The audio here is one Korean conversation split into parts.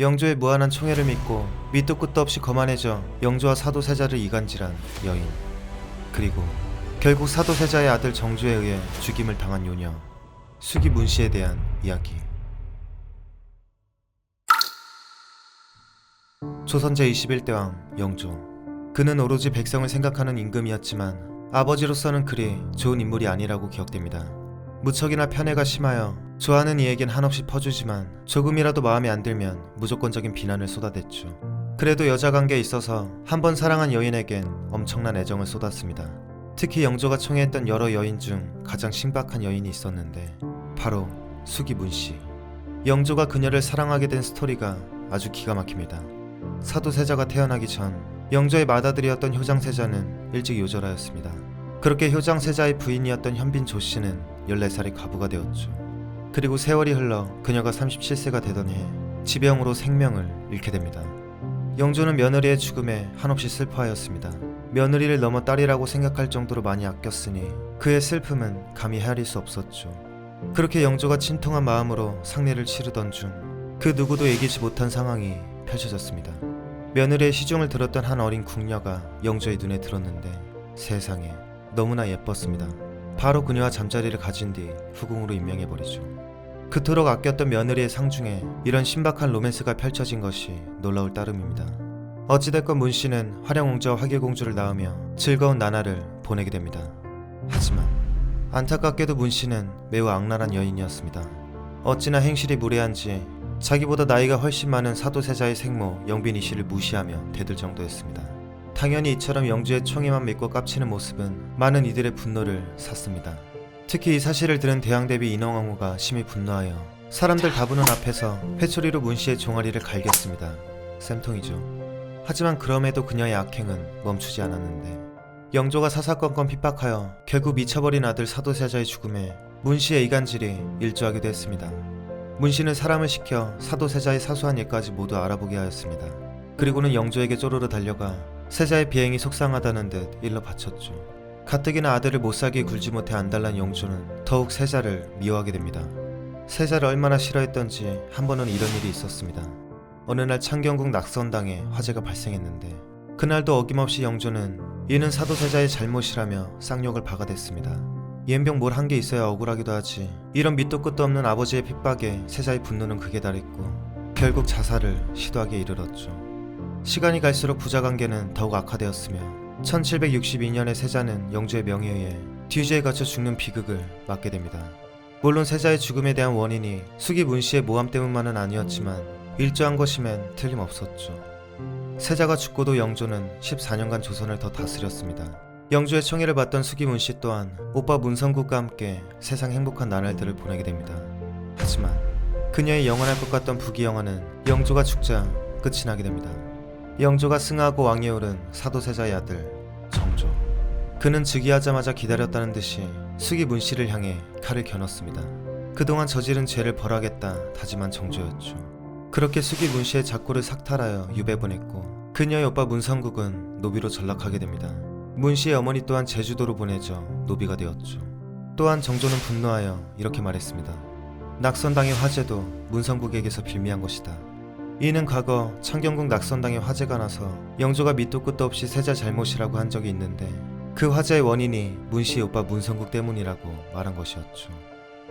영조의 무한한 총애를 믿고 밑도 끝도 없이 거만해져 영조와 사도세자를 이간질한 여인, 그리고 결국 사도세자의 아들 정조에 의해 죽임을 당한 요녀 수기 문씨에 대한 이야기. 조선 제21대왕 영조. 그는 오로지 백성을 생각하는 임금이었지만 아버지로서는 그리 좋은 인물이 아니라고 기억됩니다. 무척이나 편애가 심하여 좋아하는 이에겐 한없이 퍼주지만 조금이라도 마음에 안 들면 무조건적인 비난을 쏟아댔죠. 그래도 여자 관계에 있어서 한 번 사랑한 여인에겐 엄청난 애정을 쏟았습니다. 특히 영조가 총애했던 여러 여인 중 가장 신박한 여인이 있었는데 바로 수기 문씨. 영조가 그녀를 사랑하게 된 스토리가 아주 기가 막힙니다. 사도세자가 태어나기 전 영조의 맏아들이었던 효장세자는 일찍 요절하였습니다. 그렇게 효장세자의 부인이었던 현빈 조씨는 14살이 과부가 되었죠. 그리고 세월이 흘러 그녀가 37세가 되던 해 지병으로 생명을 잃게 됩니다. 영조는 며느리의 죽음에 한없이 슬퍼하였습니다. 며느리를 넘어 딸이라고 생각할 정도로 많이 아꼈으니 그의 슬픔은 감히 헤아릴 수 없었죠. 그렇게 영조가 친통한 마음으로 상례를 치르던 중 그 누구도 예기치 못한 상황이 펼쳐졌습니다. 며느리의 시중을 들었던 한 어린 궁녀가 영조의 눈에 들었는데 세상에 너무나 예뻤습니다. 바로 그녀와 잠자리를 가진 뒤 후궁으로 임명해버리죠. 그토록 아꼈던 며느리의 상중에 이런 신박한 로맨스가 펼쳐진 것이 놀라울 따름입니다. 어찌됐건 문씨는 화령옹자와 화길공주를 낳으며 즐거운 나날을 보내게 됩니다. 하지만 안타깝게도 문씨는 매우 악랄한 여인이었습니다. 어찌나 행실이 무례한지 자기보다 나이가 훨씬 많은 사도세자의 생모 영빈이 씨를 무시하며 대들 정도였습니다. 당연히 이처럼 영조의 총애만 믿고 깝치는 모습은 많은 이들의 분노를 샀습니다. 특히 이 사실을 들은 대왕대비 인왕왕후가 심히 분노하여 사람들 다부는 앞에서 회초리로 문씨의 종아리를 갈겼습니다. 쌤통이죠. 하지만 그럼에도 그녀의 악행은 멈추지 않았는데 영조가 사사건건 핍박하여 결국 미쳐버린 아들 사도세자의 죽음에 문씨의 이간질이 일조하기도 했습니다. 문씨는 사람을 시켜 사도세자의 사소한 일까지 모두 알아보게 하였습니다. 그리고는 영조에게 쪼르르 달려가 세자의 비행이 속상하다는 듯 일러 바쳤죠. 가뜩이나 아들을 못살게 굴지 못해 안달난 영조는 더욱 세자를 미워하게 됩니다. 세자를 얼마나 싫어했던지 한 번은 이런 일이 있었습니다. 어느 날 창경궁 낙선당에 화재가 발생했는데 그날도 어김없이 영조는 이는 사도세자의 잘못이라며 쌍욕을 박아댔습니다. 옌병 뭘 한 게 있어야 억울하기도 하지. 이런 밑도 끝도 없는 아버지의 핍박에 세자의 분노는 극에 달했고 결국 자살을 시도하게 이르렀죠. 시간이 갈수록 부자관계는 더욱 악화되었으며 1762년에 세자는 영조의 명의에 의해 뒤주에 갇혀 죽는 비극을 맞게 됩니다. 물론 세자의 죽음에 대한 원인이 수기 문씨의 모함 때문만은 아니었지만 일조한 것이면 틀림없었죠. 세자가 죽고도 영조는 14년간 조선을 더 다스렸습니다. 영조의 총애를 받던 수기 문씨 또한 오빠 문성국과 함께 세상 행복한 나날들을 보내게 됩니다. 하지만 그녀의 영원할 것 같던 부귀영화는 영조가 죽자 끝이 나게 됩니다. 영조가 승하하고 왕위에 오른 사도세자의 아들 정조. 그는 즉위하자마자 기다렸다는 듯이 수기 문씨를 향해 칼을 겨눴습니다. 그동안 저지른 죄를 벌하겠다 다짐한 정조였죠. 그렇게 수기 문씨의 작고를 삭탈하여 유배 보냈고 그녀의 오빠 문성국은 노비로 전락하게 됩니다. 문씨의 어머니 또한 제주도로 보내져 노비가 되었죠. 또한 정조는 분노하여 이렇게 말했습니다. 낙선당의 화재도 문성국에게서 빌미한 것이다. 이는 과거 창경궁 낙선당에 화재가 나서 영조가 밑도 끝도 없이 세자 잘못이라고 한 적이 있는데 그 화재의 원인이 문씨의 오빠 문성국 때문이라고 말한 것이었죠.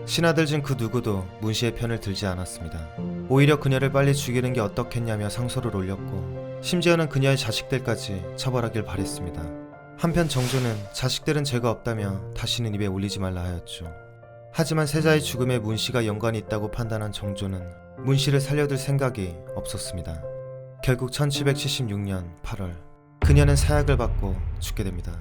신하들 중 그 누구도 문씨의 편을 들지 않았습니다. 오히려 그녀를 빨리 죽이는 게 어떻겠냐며 상소를 올렸고 심지어는 그녀의 자식들까지 처벌하길 바랬습니다. 한편 정조는 자식들은 죄가 없다며 다시는 입에 올리지 말라 하였죠. 하지만 세자의 죽음에 문씨가 연관이 있다고 판단한 정조는 문씨를 살려둘 생각이 없었습니다. 결국 1776년 8월 그녀는 사약을 받고 죽게 됩니다.